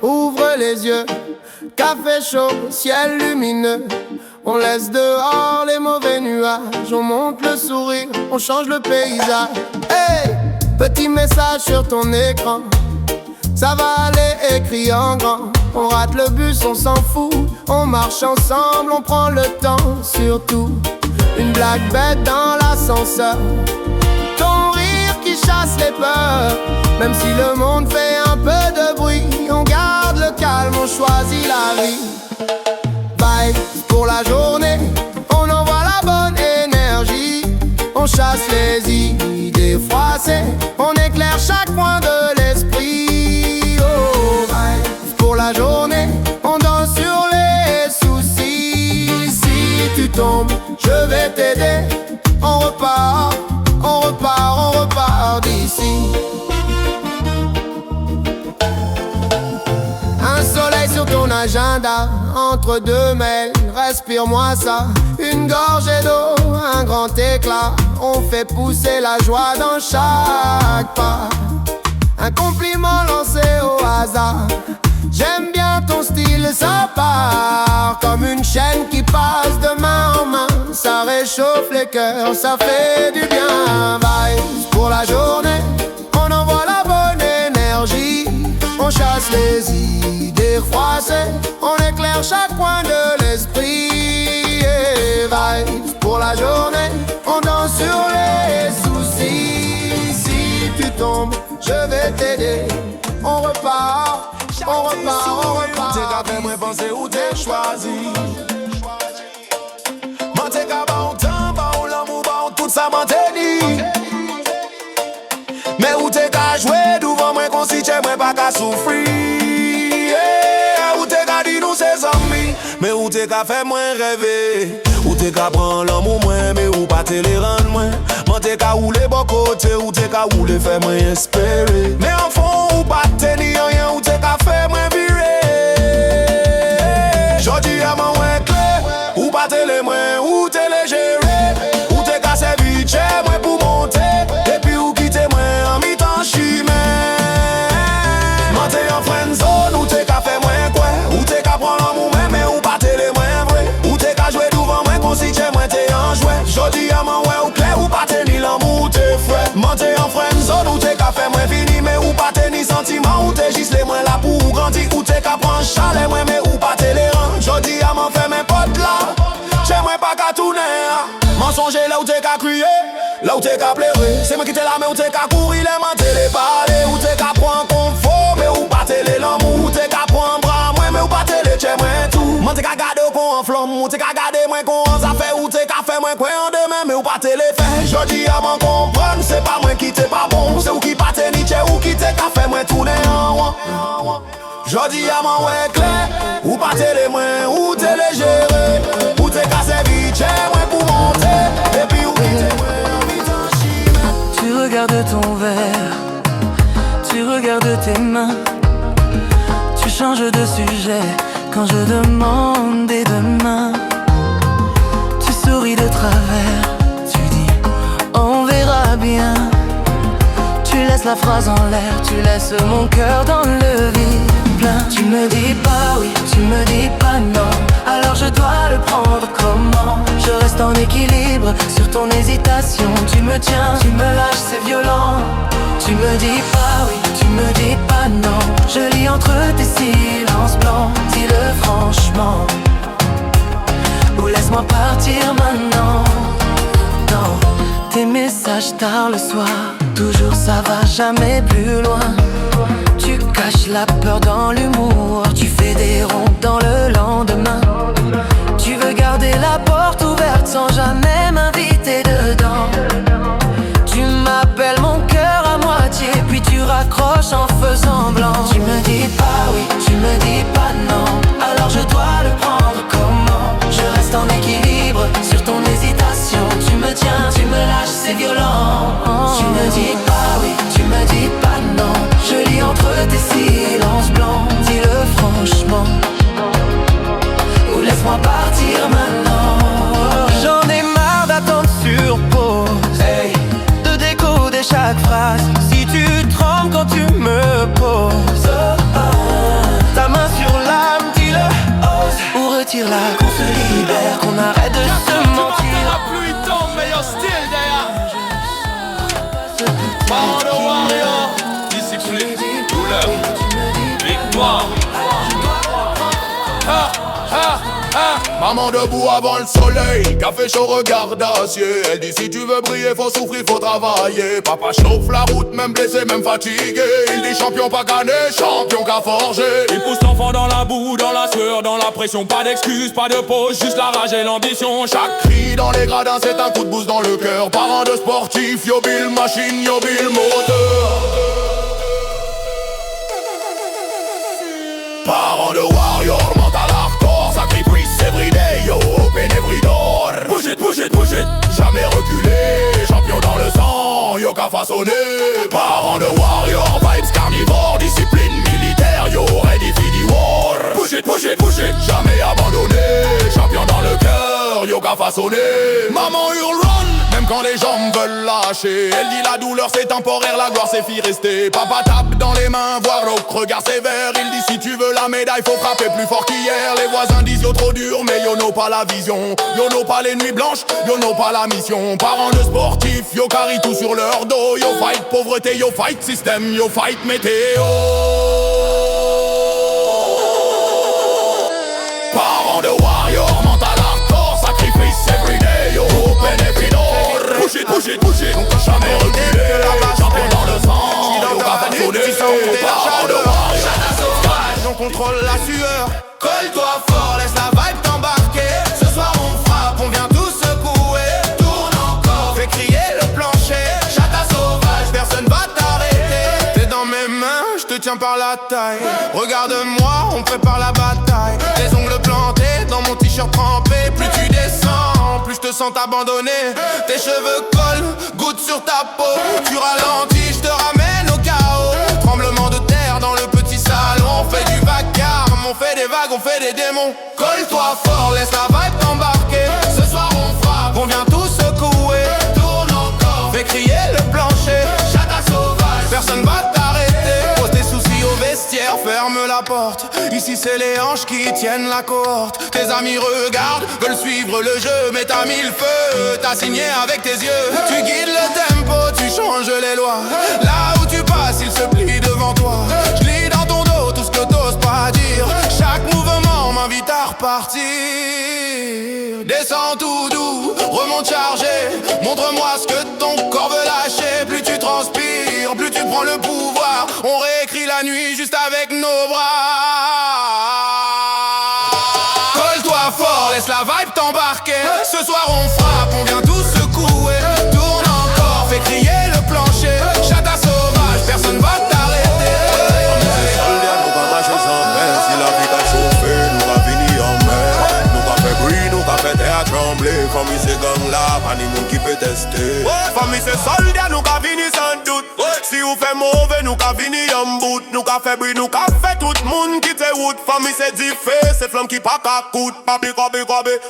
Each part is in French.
ouvre les yeux. Café chaud, ciel lumineux. On laisse dehors les mauvais nuages. On monte le sourire, on change le paysage. Hey, petit message sur ton écran. Ça va aller écrit en grand. On rate le bus, on s'en fout. On marche ensemble, on prend le temps. Surtout, une blague bête dans l'ascenseur. Ton rire qui chasse les peurs. Même si le monde fait un peu de bruit, on garde le calme, on choisit la vie. Vibe pour la journée, on envoie la bonne énergie. On chasse les idées froissées, on éclaire chaque coin de l'esprit. Oh, vibe pour la journée, on danse sur les soucis. Si tu tombes, je vais t'aider. On repart, on repart, on repart d'ici. Un soleil sur ton agenda, entre deux mails, respire-moi ça. Une gorgée d'eau, un grand éclat. On fait pousser la joie dans chaque pas. Un compliment lancé au hasard. J'aime bien ton style, ça part comme une chaîne qui passe de main en main. Ça réchauffe les cœurs, ça fait du bien. Vibes pour la journée, on envoie la bonne énergie. On chasse les idées froissées, on éclaire chaque coin de l'esprit. Et vibes pour la journée, on danse sur les soucis. Si tu tombes, je vais t'aider. On repart, on repart, on repart. T'es qu'à faire moi penser où t'es choisi. Moi t'es qu'à ba on temps, ba on l'amour, ba on tout ça m'en t'es dit. Mais où t'es qu'à jouer devant moi qu'on si t'es moi pas qu'à souffrir. Où t'es qu'à dire nous c'est amis. Mais où t'es qu'à faire moi rêver. Où t'es qu'à prendre l'amour moi, mais où pas te les rendre moi. Moi t'es qu'à rouler bon côté, où t'es qu'à rouler faire moi espérer. Mais en fond où pas te ni rien, où t'es qu'à faire moi virer. J'dis à mon ouais clé, où pas te les moi, où te les gérer. Où t'es qu'à servir chez moi pour monter. Et puis où quitter moi en mi-temps chimé. Moi t'es en friend zone, où t'es qu'à faire moi quoi. Où t'es qu'à prendre l'amour mais où pas te les moi vrai. Où t'es qu'à jouer devant moi qu'on si t'es moi t'es en jouet. J'dis à mon ouais ou clair, où pas te ni l'amour t'es frais. Moi t'es en friend zone, où t'es qu'à faire moi fini. Mais où pas te ni sentiment, où t'es juste les moi là pour grandir. Où t'es qu'à prendre chalet moi mais où pas te les rendre. J'dis à mon fait mes potes là. J'aimerais pas qu'à tourner. Mensonger là où t'es qu'à crier, là où t'es qu'à pleurer. C'est moi qui t'es là mais où t'es qu'à courir, les mains t'es les parler. Où t'es qu'à prendre confort, mais où pas t'es les l'amour. Où t'es qu'à prendre bras, moi mais où pas t'es les tchè moi tout. Moi t'es qu'à garder qu'on en flamme, où t'es qu'à garder moi qu'on en affaire. Où t'es qu'à faire moi quoi en demain, mais où pas t'es les faire. J'dis à m'en comprendre, c'est pas moi qui t'es pas bon. C'est où qui pas t'es ni tchè, où qui t'es qu'à faire moi tourner en rond. J'dis à m'en ouais clair, où pas t'es les moins, où t'es les gérer. Où t'es qu'à servir tchè moi pour monter. Et puis où qui t'es moi en mi-temps chimé. Tu regardes ton verre, tu regardes tes mains. Tu changes de sujet quand je demande des demain. Tu souris de travers, tu dis on verra bien. Tu laisses la phrase en l'air, tu laisses mon cœur dans le vide plein. Tu me dis pas oui, tu me dis pas non. Alors je dois le prendre comment? Je reste en équilibre sur ton hésitation. Tu me tiens, tu me lâches, c'est violent. Tu me dis pas oui, tu me dis pas non. Je lis entre tes silences blancs. Dis-le franchement, ou laisse-moi partir maintenant. Non, tes messages tard le soir, toujours ça va jamais plus loin. Tu caches la peur dans l'humour, tu fais des ronds dans le lendemain. Tu veux garder la porte ouverte sans jamais m'inviter dedans. Tu m'appelles mon cœur à moitié, puis tu raccroches en faisant blanc. Tu me dis pas oui, tu me dis pas non. Alors je dois le prendre comment? Je reste en équilibre sur ton hésitation. Tu me tiens, tu me lâches, c'est violent. Tu me dis pas oui, tu me dis pas non. Je lis entre tes silences blancs. Dis-le franchement, ou laisse-moi partir maintenant. J'en ai marre d'attendre sur pause, hey, de décoder chaque phrase. Si tu trembles quand tu me poses, ta Maman debout avant le soleil, café chaud, regard d'acier. Elle dit si tu veux briller, faut souffrir, faut travailler. Papa chauffe la route, même blessé, même fatigué. Il dit champion pas gagné, champion qu'a forgé. Il pousse l'enfant dans la boue, dans la sueur, dans la pression. Pas d'excuses, pas de pause, juste la rage et l'ambition. Chaque cri dans les gradins, c'est un coup de boost dans le cœur. Parents de sportifs, yo Bill machine, yo Bill moteur. Parents de warrior, mental hardcore, sacrifice everyday, yo, open every door. Push it, push it, push it, jamais reculé, champion dans le sang, yo qu'a façonné. Parents de warrior, vibes carnivore, discipline militaire, yo ready for the war. Push it, push it, push it, jamais abandonné, champion dans le cœur, yo qu'a façonné. Maman hurle run, même quand les jambes veulent lâcher. Elle dit la douleur c'est temporaire, la gloire c'est fi rester. Papa tape dans les mains, voir l'autre regard sévère. Il dit si tu veux la médaille faut frapper plus fort qu'hier. Les voisins disent yo trop dur mais yo n'ont pas la vision. Yo n'ont pas les nuits blanches, yo n'ont pas la mission. Parents de sportifs, yo carry tout sur leur dos. Yo fight pauvreté, yo fight système, yo fight météo. Parents de warrior, mental hardcore, sacrifice everyday, yo open every door. Push it, push it, push it, jamais reculé, champion dans le sang, yo qu'a façonné. Parents de warrior, On contrôle la sueur. Colle-toi fort, laisse la vibe t'embarquer. Ce soir on frappe, on vient tous secouer. Tourne encore, fais crier le plancher. Chata sauvage, personne va t'arrêter. T'es dans mes mains, je te tiens par la taille. Regarde-moi, on prépare la bataille. Les ongles plantés dans mon t-shirt trempé. Plus tu descends, plus je te sens t'abandonner. Tes cheveux collent, goutte sur ta peau. Tu ralentis, je te ramène au chaos. Tremblement de terre dans le petit salon. On fait du vacarme, on fait des vagues, on fait des démons. Colle-toi fort, laisse la vibe t'embarquer. Ce soir on frappe, on vient tous secouer. Tourne encore, fais crier le plancher. Chata sauvage, personne va t'arrêter. Pose tes soucis au vestiaire, ferme la porte. Ici c'est les hanches qui tiennent la cohorte. Tes amis regardent, veulent suivre le jeu. Mais t'as mis le feu, t'as signé avec tes yeux. Tu guides le tempo, tu changes les lois. Là où tu passes, il se plie devant toi. Je lis dans ton dos tout ce que t'oses pas dire. Chaque mouvement m'invite à repartir. Descends tout doux, remonte chargé. Montre-moi ce que ton corps veut lâcher. Plus tu transpires, plus tu prends le pouvoir. On réécrit la nuit juste avec nos bras. Colle-toi fort, laisse la vibe t'embarquer. Ce soir on frappe, on vient tous secouer. Tourne encore, fais crier le plancher. Chata sauvage, personne va t'arrêter. soldats, nous pas marcher sans peine. Si la vie t'a chauffé, nous va venir en mer. Nous va faire bruit, nous va faire terre à trembler. Famille c'est gang là, pas ni monde qui peut tester. Famille c'est soldats, nous va venir sans doute. Si vous faites mauvais, nous va venir en bout. Nous va faire bruit, nous va faire tout le monde qui te route. Famille c'est diffé, c'est flamme qui pas qu'à coûte. Papi, coupé,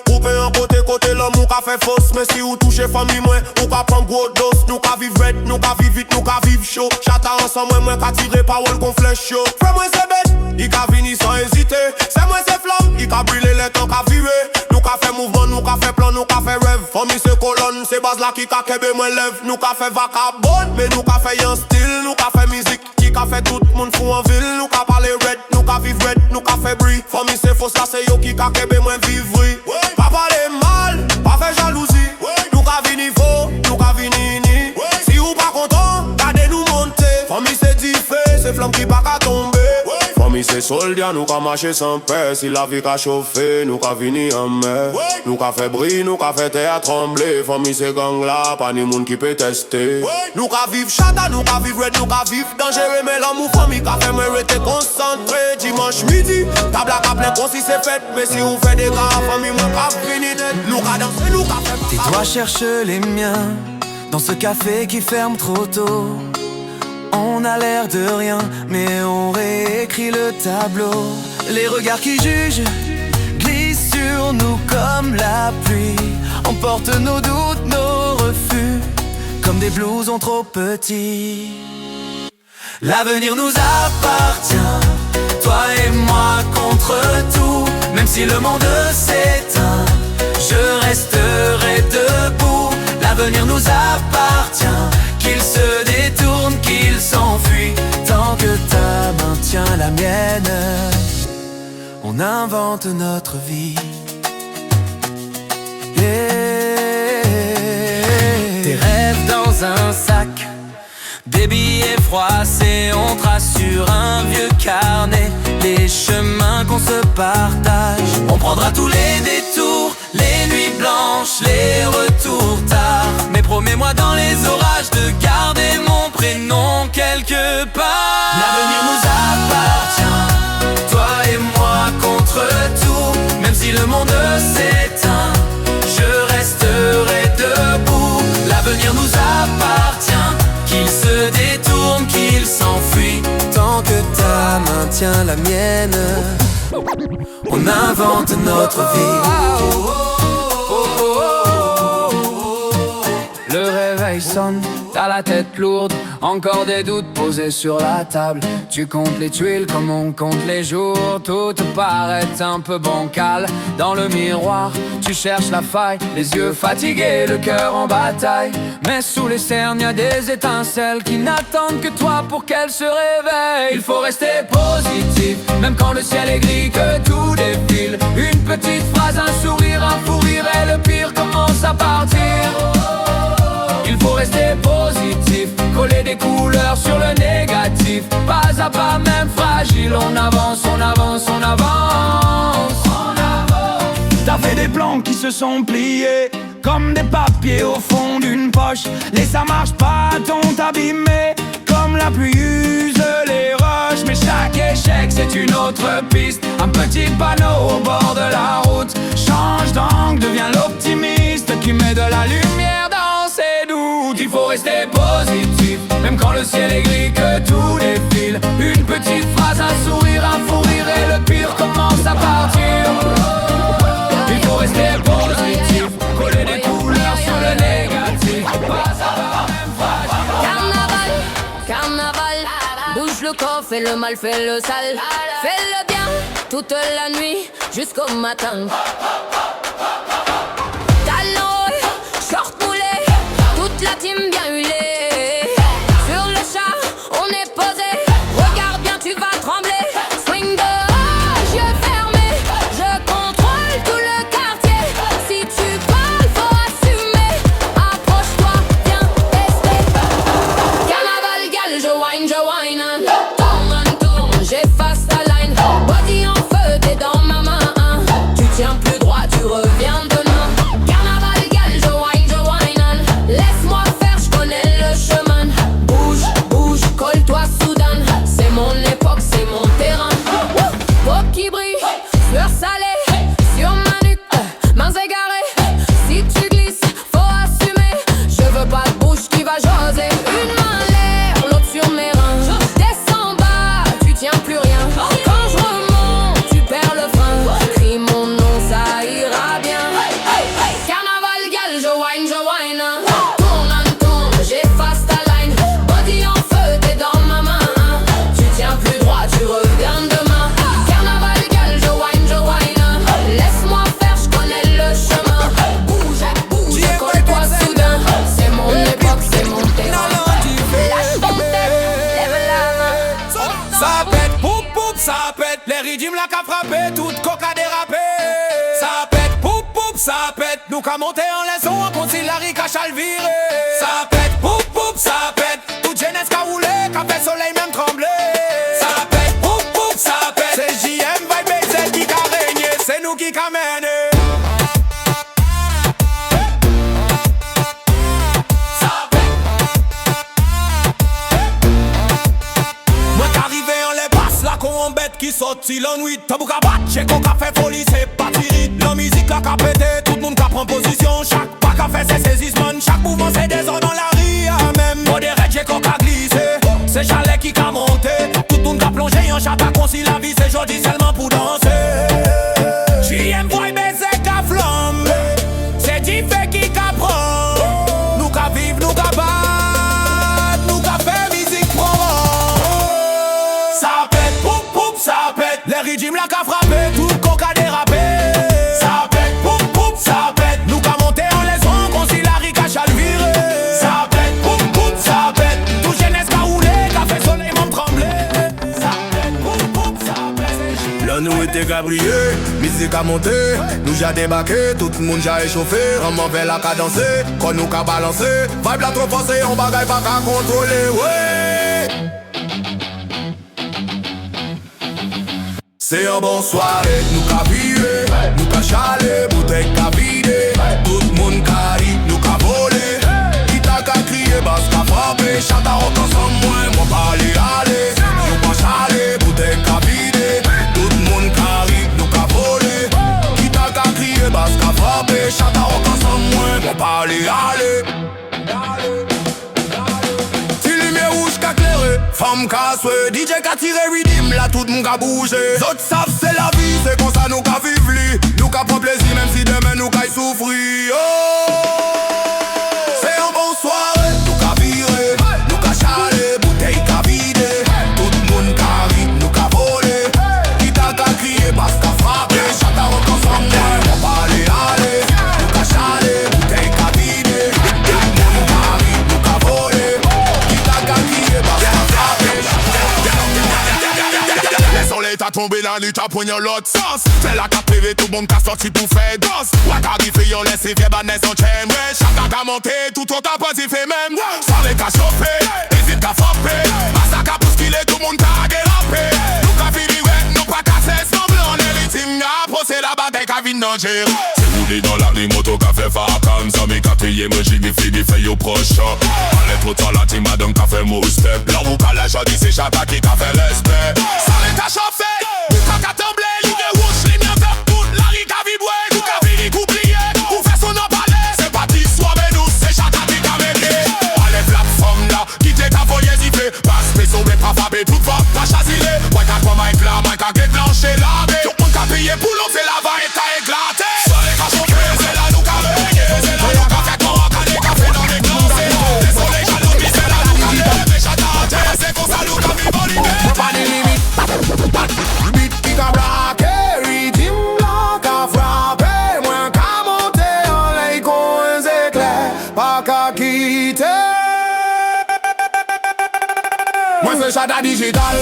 coupé en côté l'homme, nous va faire fausse. Mais si vous touchez famille, moi, nous va prendre gros dose. Nous va vivre red, nous va vivre vite, nous va vivre chaud. Chata ensemble, moi, qu'à tirer parole qu'on flèche chaud. Frère, moi c'est bête, il va venir sans hésiter. C'est moi c'est flamme, il va brûler les temps qu'a virer. Nous va faire mouvement, nous va faire plan, nous va faire rêve. Famille c'est colonne, c'est base là qui va kebe moi lève. Nous va faire vacabonne, mais nous va faire un style. Nous va faire musique, qui va faire tout le monde fou en ville. Nous va parler red, nous va vivre red, nous va faire bruit. Famille c'est fausse là, c'est yo qui va kebe moi vivre. Pas parler mal, pas faire jalousie. Nous va venir faux, nous va venir ni. Si vous pas content, gardez nous monter. Famille c'est diffé, c'est flamme qui va tomber. Famille c'est soldat, nous ka marcher sans peur. Si la vie ka chauffer, nous ka venir en mer. Nous ka fait bruit, nous ka fait terre à trembler. Famille c'est gang là, pas ni monde qui peut tester. Nous ka vivre chata, nous ka vivre red, nous ka vivre dangereux. Mais l'amour famille ka fait me rester concentré. Dimanche midi, table à plein con si c'est fait. Mais si vous faites des gars, famille moi ka fini net. Nous ka danser, nous ka faire. Tes doigts cherchent les miens dans ce café qui ferme trop tôt. On a l'air de rien, mais on réécrit le tableau. Les regards qui jugent glissent sur nous comme la pluie. Emportent nos doutes, nos refus, comme des blousons trop petits. L'avenir nous appartient, toi et moi contre tout. Même si le monde s'éteint, je resterai debout. L'avenir nous appartient, qu'il se détourne, qu'il s'enfuit. Tant que ta main tient la mienne, on invente notre vie. Tes rêves dans un sac, des billets froissés, on trace sur un vieux carnet les chemins qu'on se partage. On prendra tous les détours, les nuits blanches, les retours tard. Mais promets-moi dans les orages de garder mon prénom quelque part. L'avenir nous appartient, toi et moi contre tout. Même si le monde s'éteint, je resterai debout. L'avenir nous appartient, qu'il se détourne, qu'il s'enfuit. Tant que ta main tient la mienne, on invente notre vie. Le réveil sonne, t'as la tête lourde, encore des doutes posés sur la table. Tu comptes les tuiles comme on compte les jours. Tout te paraît un peu bancal. Dans le miroir, tu cherches la faille, les yeux fatigués, le cœur en bataille. Mais sous les cernes, y a des étincelles qui n'attendent que toi pour qu'elles se réveillent. Il faut rester positif, même quand le ciel est gris, que tout défile. Une petite phrase, un sourire, un fou rire, et le pire commence à partir. Il faut rester positif, coller des couleurs sur le négatif. Pas à pas, même fragile, on avance, on avance, on avance. T'as fait des plans qui se sont pliés comme des papiers au fond d'une poche. Les ça marche pas, t'ont abîmé comme la pluie use les roches. Mais chaque échec c'est une autre piste, un petit panneau au bord de la route. Change d'angle, deviens l'optimiste qui met de la lumière dans ses doutes. Il faut rester positif, même quand le ciel est gris, que tout défile. Une petite phrase, un sourire, un fou rire, et le pire commence à partir. Il faut rester positif, coller des couleurs sur le négatif. Pas à pas, même fragile. Carnaval, carnaval, bouge le corps, fais le mal, fais le sale. Fais le bien, toute la nuit, jusqu'au matin. Talons hauts, short moulé, toute la team bien huilée. Sur le char, on est posé, regarde bien, tu vas trembler. Swing dehors, yeux fermés, je contrôle tout le quartier. Si tu parles, faut assumer, approche-toi, viens tester. Carnaval, gal, je whine, tourne, tourne, j'efface ta line. Body en feu, t'es dans ma main, hein. Tu tiens plus droit, tu reviens demain. Carnaval, gal, je whine, laisse-moi faire, je connais le chemin. Bouge, bouge, colle-toi soudain. C'est mon époque, c'est mon terrain. Peau qui brille, sueur salée, sur ma nuque, mains égarées. Si tu glisses, faut assumer. Je veux pas de bouche qui va jaser. Une main en l'air, l'autre sur mes reins. Descends bas, tu tiens plus rien. Quand je remonte, tu perds le frein. Crie mon nom, ça ira bien. Carnaval, gal, je whine, tourne, tourne, j'efface ta line. Body en feu, t'es dans ma main, hein. Tu tiens plus droit, tu reviens demain. Carnaval, gal, je whine, laisse-moi faire, je connais le chemin. Bouge, bouge, colle-toi soudain. C'est mon époque, c'est mon terrain. Lâche ton tête, lève la main. Ça pète, poup poup, ça pète. Les rythmes la qu'a frappé, toute coca dérapé. Ça pète, poup poup, ça pète. Nous qu'a monté en leçon, on concile la rica chalviré. Ça pète, poup poup, ça pète. Toute jeunesse qu'a roulé, qu'a fait soleil même tremblé. Ça pète, poup poup, ça pète. C'est JM, vibe et Z qui qu'a régné, c'est nous qui qu'a mené. Moi qu'arrivé on les passe la con en bête qui sorti l'ennui. Tabou qu'a batché, qu'on qu'a fait folie, c'est pas tiré. La musique là qu'a pété, tout le monde qu'a prend position. Chaque pas qu'a fait ses saisissements, chaque mouvement c'est des ordres dans la ria même. Modéré, j'ai qu'on qu'a glissé, c'est chalet qui qu'a monté. Tout le monde qu'a plongé en chat à concis la vie, c'est jodi seulement pour danser. JM voit baiser qu'a flamme, c'est Diffé qui qu'a prend. Nous qu'a vivre, nous qu'a battre, nous qu'a fait musique pro. Ça pète, poup poup, ça pète. Les rythmes là qu'a frappé, tout le coca dérapé. Ça pète, poup poup, ça pète. Nous qu'a monté en leçon, qu'on s'y la rica chalviré. Ça pète, poup poup, ça pète. Tout jeunesse qu'a roulé, qu'a fait soleil m'en tremblé. Ça pète, poup poup, ça pète. Là nous est était gabrié, musique a monté, nous j'ai débarqué, tout le monde j'ai échauffé, on vers la cadencer, quand nous qu'a balancé, vibe la trop forcée, on bagaille pas qu'à contrôler, ouais. C'est un bon soirée, nous qu'a viré, nous qu'a chalé, bouteille qu'a vidé, tout le monde qu'a ri, nous qu'a volé, qui t'a qu'à crier, basse qu'a frappé, chata rock ensemble, moi pas aller, nous pas chalé, bouteille qu'a vidé, tout le monde qu'a ri, nous qu'a volé, qui t'a qu'à crier, basse qu'a frappé, chata rock ensemble, moi pas aller. Femme qu'a soué, DJ qu'a tiré rythme, là tout le monde qu'a bougé. D'autres savent c'est la vie, c'est comme ça nous qu'a vivre li. Nous qu'a prendre plaisir même si demain nous qu'a souffrir. Oh, c'est un bon soirée, nous qu'a viré, nous qu'a chalé, bouteille qu'a vidé, tout le monde qu'a ri, nous qu'a volé, qui t'a qu'a crié, parce qu'a frappé, chata rock ensemble, on va aller, nous qu'a chalé, bouteille qu'a vidé, tout le monde qu'a ri, nous qu'a volé, qui t'a qu'a crié, parce qu'a laissons l'état tomber dans lutte à poigner l'autre sens. C'est la cap privé, tout le monde qu'a sorti pour faire danse. Waka riffé, on laisse vieux bannes en chaîne. Chacun qu'a monté, tout autant positif et même. Sans les qu'a chauffé, hésite qu'a frappé. Massacre à bousculer, tout le monde qu'a dérapé. Nous qu'a fini, ouais, nous pas cassé semblant. Les victimes qu'a procès la bataille qu'a vite danger. C'est roulé dans la rue, moto qu'a fait facam. Ça m'est qu'a payé, moi j'ai fini, fait au proche. Allez trop tard, la team madame qu'a fait mot step. Là où qu'a la jadis, c'est chata qui qu'a fait respect. Sans les qu'a chauffé, nous qu'a temblé. L'idée rouge, lumière verte, toute la riz qu'a vibré. Nous qu'a fini, qu'oublié, ou fait son empalé. C'est pas d'histoire, mais nous, c'est chata qui qu'a mété. Allez, plateforme là, quittez qu'a voyé zifé. Passe, péso, mais pas frappé, tout va, pas chassilé. Ouais, qu'a quoi, Mike là, Mike qu'a guet blanché là. Tout le monde qu'a payé pour l'eau, c'est la vague et qu'a éclaté. Ça les qu'a chauffé, c'est là nous qu'a régné. C'est là nous qu'a fait quoi, qu'a des cafés dans les glancés. Désolé, jaloux, c'est là nous qu'a levé. Chata, c'est pour ça nous qu'a vivre l'idée. Pas de limite. Beat qui qu'a braqué, rythme là qu'a frappé. Moins qu'a monté en l'air qu'on éclair, pas qu'à quitter. Moi c'est chata digital.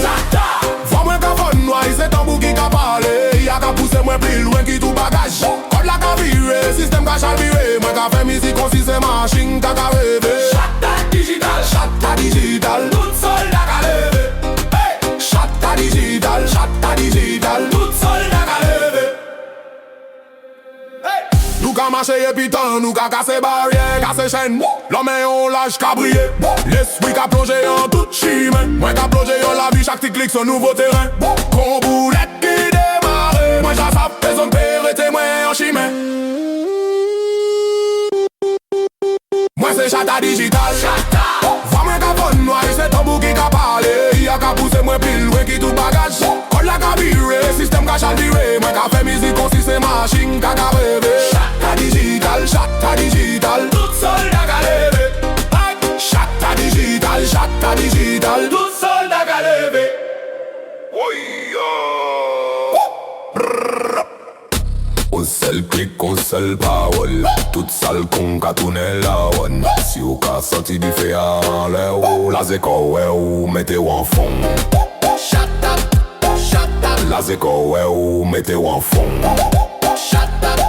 Faut moins qu'a fun noir, c'est tambour qui qu'a parlé. Y'a qu'a poussé moins plus loin qui tout bagage. Code la qu'a viré, système qu'a chalviré. Moi qu'a fait musique aussi c'est machine qu'a rêvé. Chata digital, tout seul la qu'a levé. Chata digital, tout seul n'a qu'à lever. Nous qu'a marché et putain, nous qu'a cassé barrière, cassé chaîne. L'homme et on lâche qu'a brillé. L'esprit qu'a plongé en toute chimée. Moi qu'a plongé en la vie, chaque petit clic sur nouveau terrain. Con boulette qui démarre. Moi j'assape, personne père et témoin en chimée. Moi c'est chata digital. Va moi qu'a bonne noire, c'est tambour qui qu'a parlé. Y'a qu'a poussé moi plus loin qui tout bagage. Code la qu'a viré, système qu'a chalviré. Moi qu'a fait musique aussi c'est machine qu'a rêvé. Chata digital, tout seul n'a qu'à lever. Chata digital, tout seul n'a qu'à lever. Au seul clic, au seul parole. Toute sale con qu'a tourné la one. Si ou qu'a sorti du fait en l'air, ou la zéco, ouais, ou mettez-vous en fond. Shut up. La zéco, ouais, ou mettez-vous en fond. Shut up.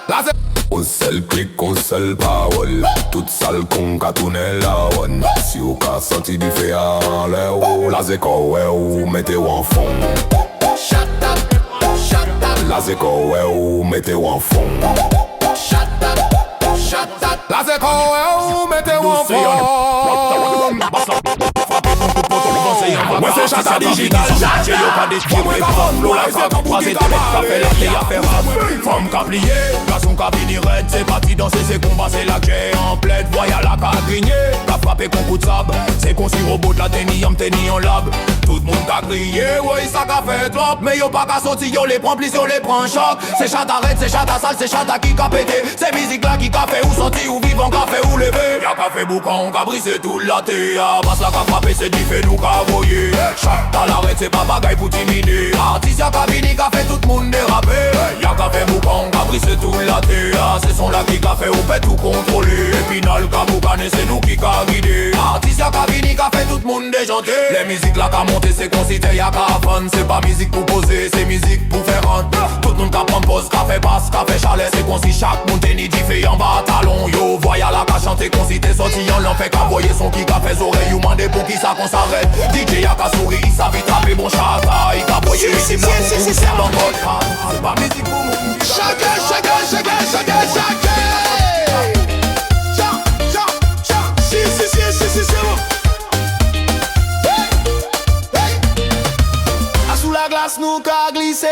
La zéco. Au seul clic, au seul parole. Toute sale con qu'a tourné la one. Si ou qu'a sorti du fait en l'air, ou la zéco, ouais, ou mettez-vous en fond. Shut up. La zéco, ouais, ou mettez-vous en fond. Shut up. La zéco, ouais, ou mettez-vous en fond. Moi c'est chata digital. J'ai yo pas d'espoir, mais pas l'eau la qu'a croisé ta bête, qu'a fait la thé à faire à femme qu'a plié, garçon qu'a fini raide. C'est parti danser, c'est combat, c'est la que j'ai en plaide. Voyez la qu'a grigné, qu'a frappé con coup de sable. C'est qu'on s'y robot de la tennis en lab. Tout le monde qu'a crié, ouais ça qu'a fait trop. Mais yo pas qu'a sorti, yo les prend plis, yo les prend choc. C'est chata raide, c'est chata sale, c'est chata qui qu'a pété. C'est musique là qui qu'a fait ou sorti ou vivant, qu'a fait ou levé. Y'a qu'a fait boucan, qu'a brisé tout la thé. Basse la qu'a frappé, c'est du fait nous qu'a voyé. Chata l'arrête, c'est pas bagaille pour timiner. Artiste y'a qu'a fini, qu'a fait tout le monde déraper. Y'a qu'a fait boucan, qu'a brisé tout la thé. ça, c'est son là qui a fait, on fait tout contrôler. Et final, Kaboukane, c'est nous qui a guidé. Artiste y'a qu'à vini, qu'a fait tout le monde déjanté. Les musiques là qu'a monté, c'est qu'on cité y'a qu'à fun. C'est pas musique pour poser, c'est musique pour faire rentrer. Tout le monde qu'a prendre pause, qu'a fait basse, qu'a fait chalet. C'est qu'on si chaque monde ni dit fait en bas talon. Yo, voyez là qu'a chanté, qu'on cité sorti en l'en fait qu'a voyer son qui qu'a fait oreilles. Ou mandé pour qui ça qu'on s'arrête. DJ y'a qu'à sourire, il savait taper bon chata. Il qu'a voyer, il dit là pour qu'on sert dans votre crâne. C'est pas musique pour nous. Chacun si, c'est bon. A sous la glace nous qu'a glissé.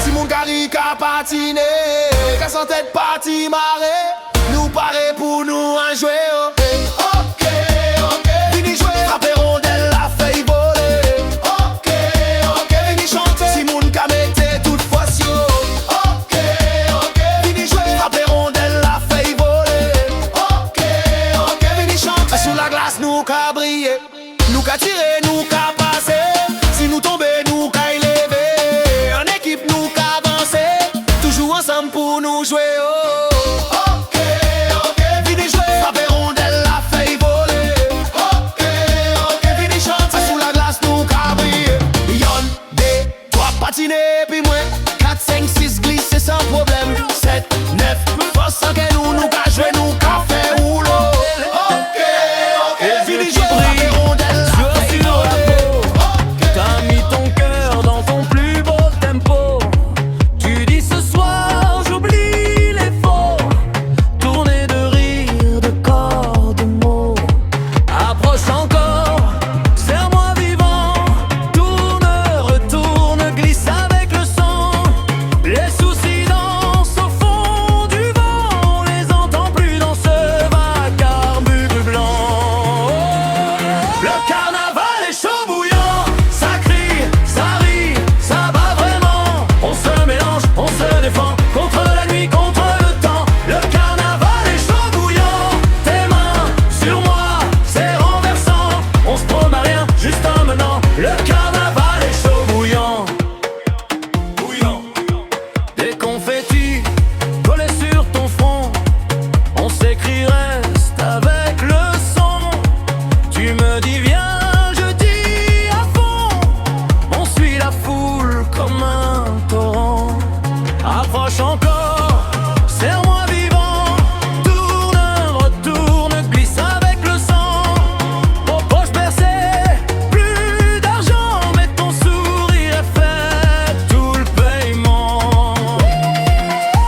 Si mon carré qu'a patiné. Qu'a sans tête parti marrer. Nous paraît pour nous en jouer. Ok, vini jouer. Frapper rondelle la feuille voler. Ok, vini chanter. Si mon qu'a mette toute fois yo. Vini jouer. Frapper rondelle la feuille voler. Ok, vini chanter. Sous la glace nous qu'a briller. Nous qu'a tirer, nous qu'a passer. Si nous tomber, nous qu'a élever. En équipe, nous qu'a avancer. Toujours ensemble pour nous jouer. Vini jouer. Frapper rondelle la feuille voler. Vini chanter. Sous la glace nous qu'a briller. Y'en des, 3 patiner, puis moi 4, 5, 6 glisser sans problème. 7, 9, force sans que nous qu'a jouer, nous qu'a fait rouleau. Vini jouer. Frapper rondelle la feuille voler. T'as mis ton cœur dans ton plus beau tempo. Tu dis ce soir j'oublie les faux. Tourner de rire, de corps, de mots. Approche encore, serre-moi vivant. Tourne, retourne, glisse avec le sang. Les soucis dansent au fond du vent. On les entend plus dans ce vacarme blanc. Le carnaval est chaud bouillant. Ça crie, ça rit, ça bat vraiment. On se mélange, on se défend. Contre la nuit, contre le temps. Le carnaval est chaud bouillant. Tes mains sur moi, c'est renversant. On se promet rien, juste un menant. Le carnaval est chaud bouillant. Des confettis collés sur ton front. On s'écrit reste avec le son. Tu me dis viens, je dis à fond. On suit la foule comme un torrent. Approche encore, serre-moi vivant. Tourne, retourne, glisse avec le sang. Aux poches percées, plus d'argent. Mais ton sourire fait tout le paiement.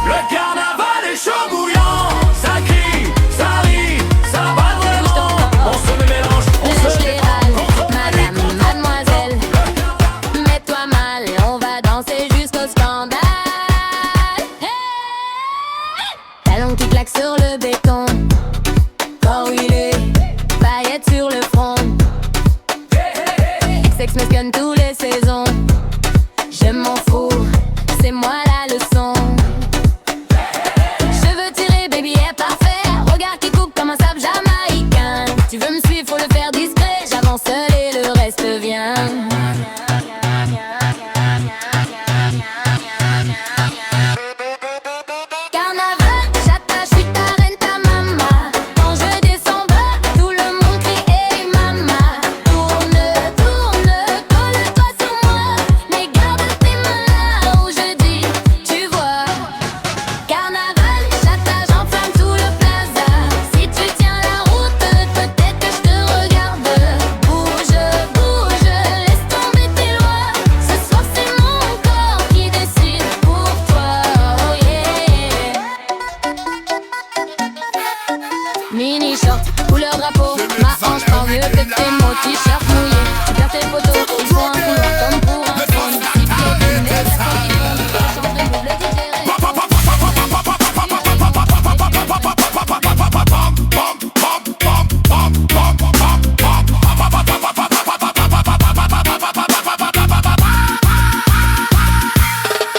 Le carnaval est chaud bouillant. Ça crie, ça rit, ça bat vraiment. On se mélange, on se défend. Madame, mademoiselle, mets-toi mal, on va danser jusqu'au scandale. Talons qui claquent sur le béton, corps huilé, paillettes sur le front. Sex mesquine tous les saisons, je m'en fous, c'est moi la leçon. Cheveux tirés, baby est parfait. Regard qui coupe comme un sable jamaïcain. Tu veux me suivre, faut le faire discret. J'avance seul et le reste vient. Carnaval, j'attache, je suis ta reine, ta maman. Quand je descends bas, tout le monde crie hey mama. Tourne, tourne, colle-toi sur moi. Mais garde tes mains là où je dis, tu vois. Carnaval, j'attache, j'enflamme tout le plaza. Si tu tiens la route, peut-être que je te regarde. Bouge, bouge, laisse tomber tes lois. Ce soir c'est mon corps qui décide pour toi, oh yeah. Mini short, couleur drapeau, ma hanche prend mieux que tes mots. T-shirt mouillé, tu perds tes photos. Il faut un couloir comme pour un trône. Si pieds, mais la folie, change de double digéré.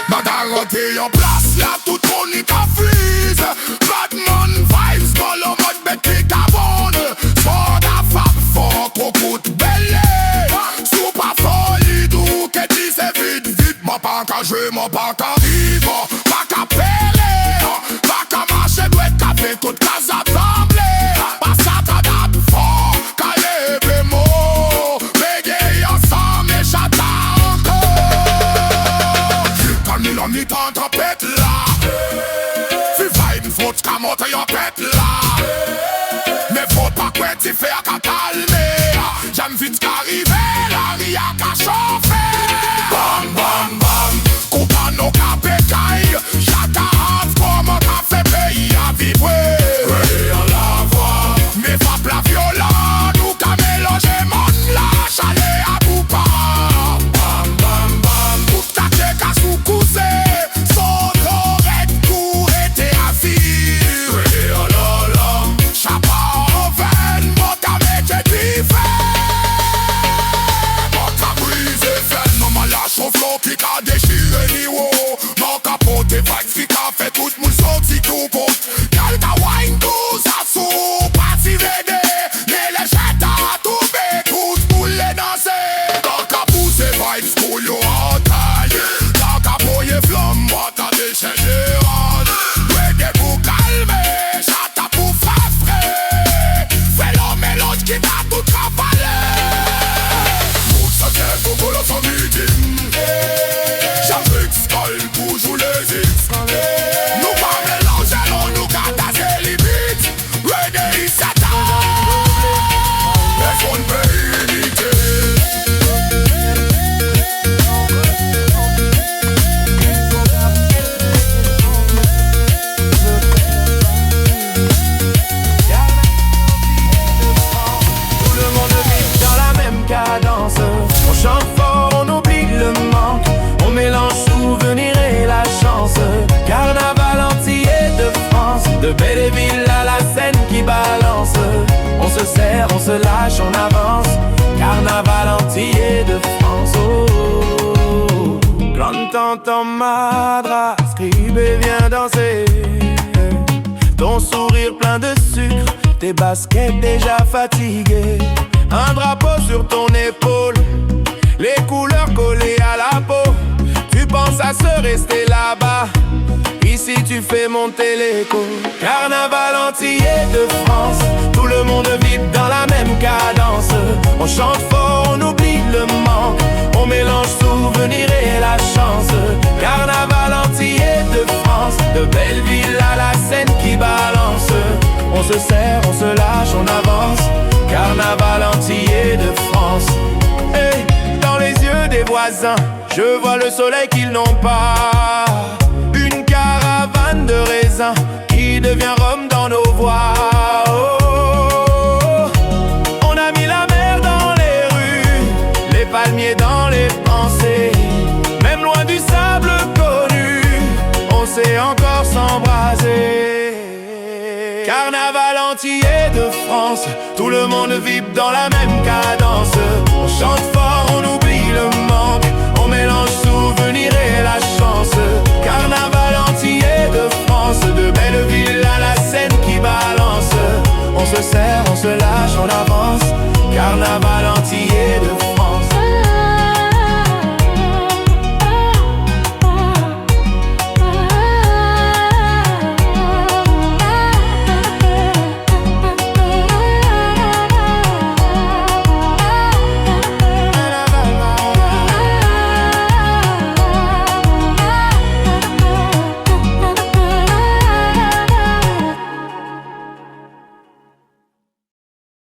Bagarote yon place là, tout le monde ka freeze. Badman vibes, color mode bête carbone. Soda fab, fuck au coup de belly. Super solide ou que dit c'est vite, vite. Ma pas qu'à jouer, ma pas qu'à vivre. Pas qu'à peler, pas qu'à marcher. fait toute case assemblée. Passe à ta date fort, cahier les mots. Bégaye ensemble et chata encore. T'as mis l'homme ni t'en trompette là. Tu vas une faute qu'à monter en tête là. Mais faut pas que tu fais à calmer. J'aime vite qu'arriver, la ria qu'à chauffer. Bam bam bam, coupe à nos capécailles. Chata hâte, comment t'as fait pays à vibrer. Oui, à la voix, mais frappe la violence. Nous qu'à mélanger mon la chalet à boupa. Bam bam bam, coupe ta tête à sous-couser. Son oreille court était à vie. Oui, à la la, chapa en veine, mon ta mec est chauffe-l'eau qui t'a déchiré ni wow. Mon capote et vague qui t'a fait tout mon son si tout beau. Quel ta wine tout ça sous pas si védé. Mais les jets à tomber tous pour les danser. Dans ta pousse et vibes pour you en taille. Dans ta bouille flamme, moi t'as déchaîné rade. Reggae pour calmer, chata pour frapper. Fais le mélange qui t'a tout travaillé. Moussa tête pour boulot sans midi. J'avais Skull pour jouer les hits. Nous pas mélanger, non, nous casser les beats. Reggae, Satan. Laisse-moi une unité. Tout le monde vit dans la même cadence. On chante fort, on oublie le manque. On mélange souvenir et la chance. Carnaval entier de France, de Belleville à la Seine qui balance. On se serre, on se lâche, on avance. Carnaval entier de France. Oh, oh, oh. Grande tante en madras, scribe et viens danser. Ton sourire plein de sucre, tes baskets déjà fatiguées. Un drapeau sur ton épaule, les couleurs collées à la peau. Tu penses à se rester là-bas. Ici tu fais monter l'écho. Carnaval entier de France, tout le monde vibre dans la même cadence. On chante fort, on oublie le manque. On mélange souvenir et la chance. Carnaval entier de France, de Belleville à la Seine qui balance. On se serre, on se lâche, on avance. Carnaval entier de France. Hey, dans les yeux des voisins, je vois le soleil qu'ils n'ont pas. Une caravane de raisins qui devient rhum dans nos voies. Oh, oh, oh. On a mis la mer dans les rues, les palmiers dans les pensées. Même loin du sable connu, on sait encore s'embraser. Carnaval entier de France, tout le monde vibre dans la même case.